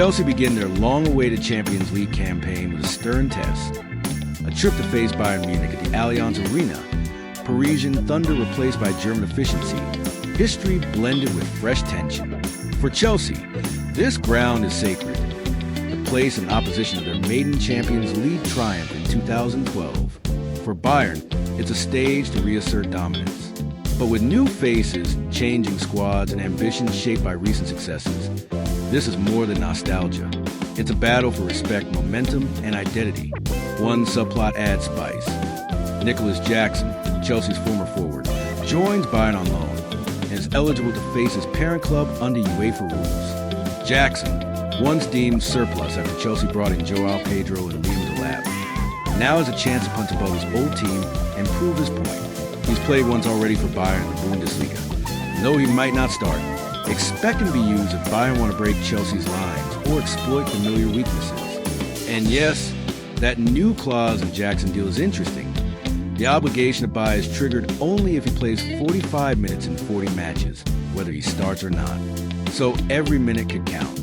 Chelsea begin their long-awaited Champions League campaign with a stern test. A trip to face Bayern Munich at the Allianz Arena. Parisian thunder replaced by German efficiency. History blended with fresh tension. For Chelsea, this ground is sacred. The place in opposition to their maiden Champions League triumph in 2012. For Bayern, it's a stage to reassert dominance. But with new faces, changing squads, and ambitions shaped by recent successes, this is more than nostalgia. It's a battle for respect, momentum, and identity. One subplot adds spice. Nicolas Jackson, Chelsea's former forward, joins Bayern on loan and is eligible to face his parent club under UEFA rules. Jackson, once deemed surplus after Chelsea brought in Joao Pedro and Liam Delap, now has a chance to punch above his old team and prove his point. He's played once already for Bayern in the Bundesliga. And though he might not start, expect him to be used if Bayern want to break Chelsea's lines or exploit familiar weaknesses. And yes, that new clause in Jackson deal is interesting. The obligation to buy is triggered only if he plays 45 minutes in 40 matches, whether he starts or not. So every minute could count.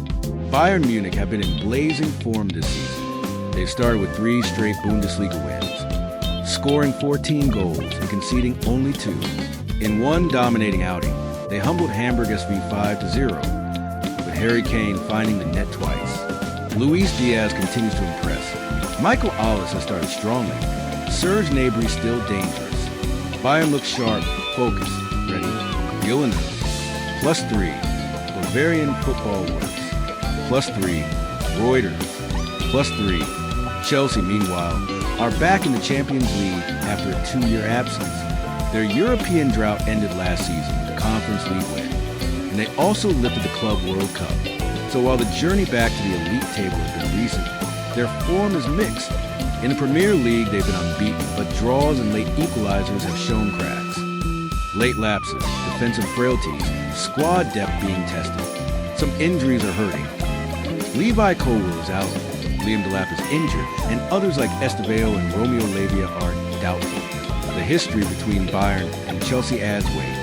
Bayern Munich have been in blazing form this season. They've started with 3 straight Bundesliga wins, scoring 14 goals and conceding only 2. In one dominating outing, they humbled Hamburg SV 5-0, with Harry Kane finding the net twice. Luis Diaz continues to impress. Michael Ollis has started strongly. Serge Gnabry still dangerous. Bayern looks sharp, focused, ready. Gillen, +3. Bavarian football works. +3. Reuters. +3. Chelsea, meanwhile, are back in the Champions League after a 2-year absence. Their European drought ended last season with a Conference League win, and they also lifted the Club World Cup. So while the journey back to the elite table has been recent, their form is mixed. In the Premier League, they've been unbeaten, but draws and late equalizers have shown cracks. Late lapses, defensive frailties, squad depth being tested. Some injuries are hurting. Levi Colwill is out, Liam Delap is injured, and others like Estevao and Romeo Lavia are doubtful. The history between Bayern and Chelsea adds weight.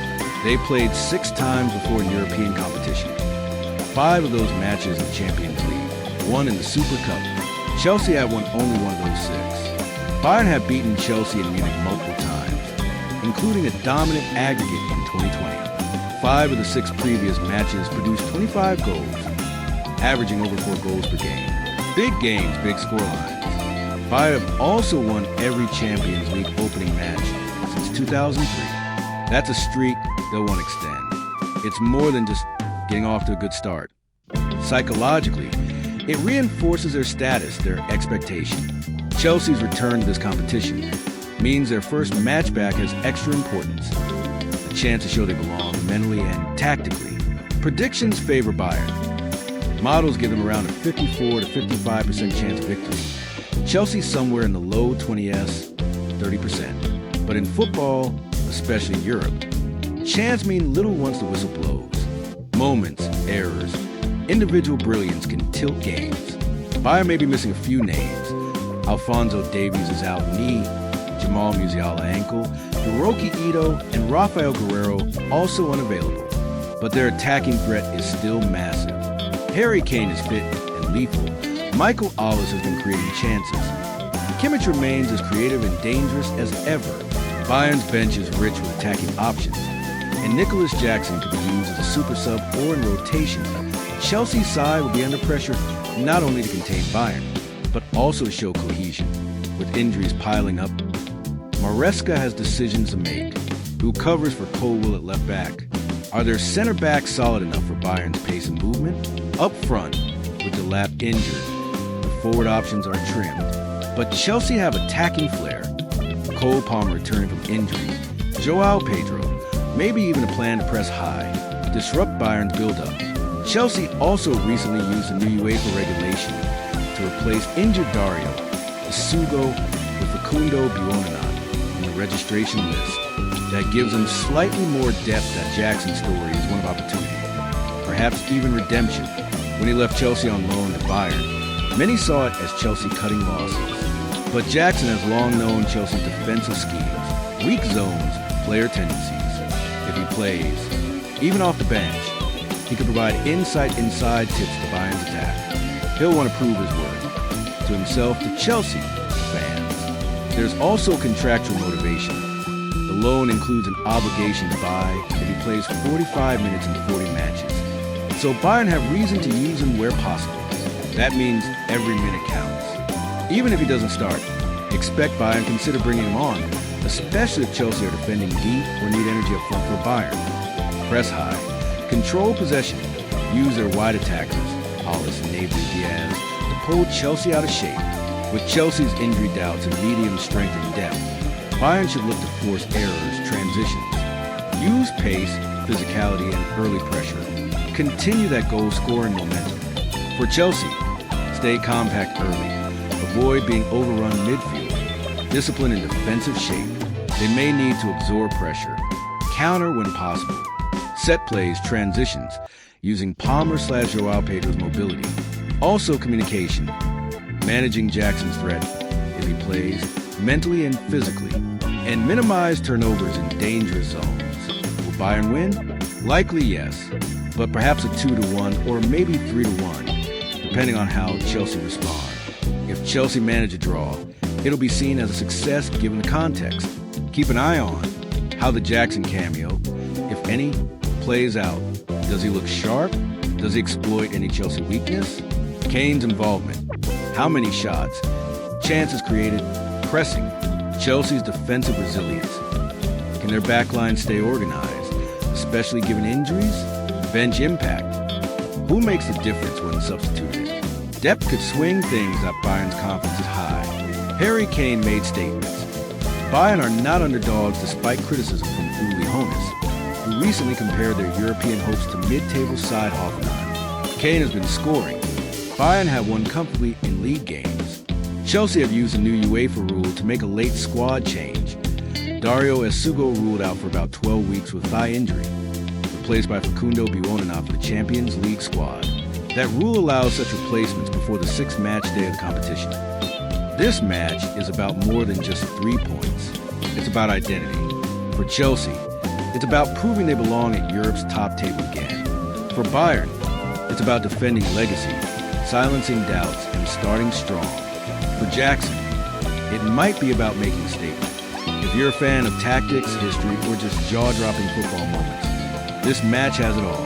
They played 6 times before in European competition. 5 of those matches in the Champions League, 1 in the Super Cup. Chelsea had won only one of those 6. Bayern have beaten Chelsea and Munich multiple times, including a dominant aggregate in 2020. 5 of the 6 previous matches produced 25 goals, averaging over 4 goals per game. Big games, big scorelines. Bayern have also won every Champions League opening match since 2003. That's a streak they'll want to extend. It's more than just getting off to a good start. Psychologically, it reinforces their status, their expectation. Chelsea's return to this competition means their first match back has extra importance. A chance to show they belong mentally and tactically. Predictions favor Bayern. Models give them around a 54 to 55% chance of victory. Chelsea somewhere in the low 20s, 30%. But in football, especially Europe, chance means little once the whistle blows. Moments, errors, individual brilliance can tilt games. Bayern may be missing a few names. Alphonso Davies is out knee, Jamal Musiala ankle, Hiroki Ito and Rafael Guerrero also unavailable. But their attacking threat is still massive. Harry Kane is fit and lethal. Michael Ollis has been creating chances. Kimmich remains as creative and dangerous as ever. Bayern's bench is rich with attacking options. And Nicolas Jackson could be used as a super sub or in rotation. Chelsea's side will be under pressure not only to contain Bayern, but also show cohesion. With injuries piling up, Maresca has decisions to make. Who covers for Colwill at left back? Are their center backs solid enough for Bayern's pace and movement? Up front, with Delap injured, the forward options are trimmed. But Chelsea have attacking flair. Cole Palmer returning from injury. Joao Pedro, maybe even a plan to press high, disrupt Bayern's build-up. Chelsea also recently used a new UEFA regulation to replace injured Dario Isugo with Facundo Buonanon in the registration list. That gives them slightly more depth that Jackson's story is one of opportunity, perhaps even redemption. When he left Chelsea on loan to Bayern, many saw it as Chelsea cutting losses. But Jackson has long known Chelsea's defensive schemes, weak zones, player tendencies. If he plays, even off the bench, he could provide inside tips to Bayern's attack. He'll want to prove his worth to himself, to Chelsea fans. There's also contractual motivation. The loan includes an obligation to buy if he plays 45 minutes in 40 matches. So Bayern have reason to use him where possible. That means every minute counts. Even if he doesn't start, expect Bayern to consider bringing him on, especially if Chelsea are defending deep or need energy up front for Bayern. Press high, control possession, use their wide attackers, Hollis and Diaz, to pull Chelsea out of shape. With Chelsea's injury doubts and medium strength and depth, Bayern should look to force errors, transitions. Use pace, physicality, and early pressure. Continue that goal-scoring momentum. For Chelsea, stay compact early. Avoid being overrun midfield. Discipline in defensive shape. They may need to absorb pressure. Counter when possible. Set plays, transitions, using Palmer/Joao Pedro's mobility. Also communication. Managing Jackson's threat, if he plays, mentally and physically. And minimize turnovers in dangerous zones. Will Bayern win? Likely yes, but perhaps a 2-1 or maybe 3-1, depending on how Chelsea respond. If Chelsea manage a draw, it'll be seen as a success given the context. Keep an eye on how the Jackson cameo, if any, plays out. Does he look sharp? Does he exploit any Chelsea weakness? Kane's involvement. How many shots? Chances created? Pressing. Chelsea's defensive resilience. Can their backline stay organized, especially given injuries? Bench impact. Who makes the difference when substituted? Depth could swing things up. Bayern's confidence is high. Harry Kane made statements. Bayern are not underdogs despite criticism from Uli Hoeneß, who recently compared their European hopes to mid-table side Hoffenheim. Kane has been scoring. Bayern have won comfortably in league games. Chelsea have used a new UEFA rule to make a late squad change. Dario Esugo ruled out for about 12 weeks with thigh injury, replaced by Facundo Buonanna for the Champions League squad. That rule allows such replacements before the 6th match day of the competition. This match is about more than just 3 points. It's about identity. For Chelsea, it's about proving they belong at Europe's top table again. For Bayern, it's about defending legacy, silencing doubts, and starting strong. For Jackson, it might be about making a statement. If you're a fan of tactics, history, or just jaw-dropping football moments, this match has it all.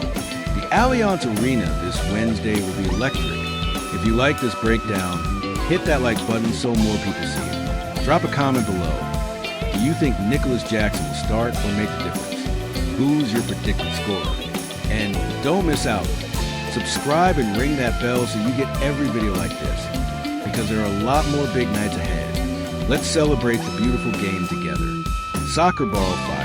The Allianz Arena this Wednesday will be electric. If you like this breakdown, hit that like button so more people see it. Drop a comment below. Do you think Nicolas Jackson will start or make the difference? Who's your predicted scorer? And don't miss out. Subscribe and ring that bell so you get every video like this, because there are a lot more big nights ahead. Let's celebrate the beautiful game together. Soccer Ball 5.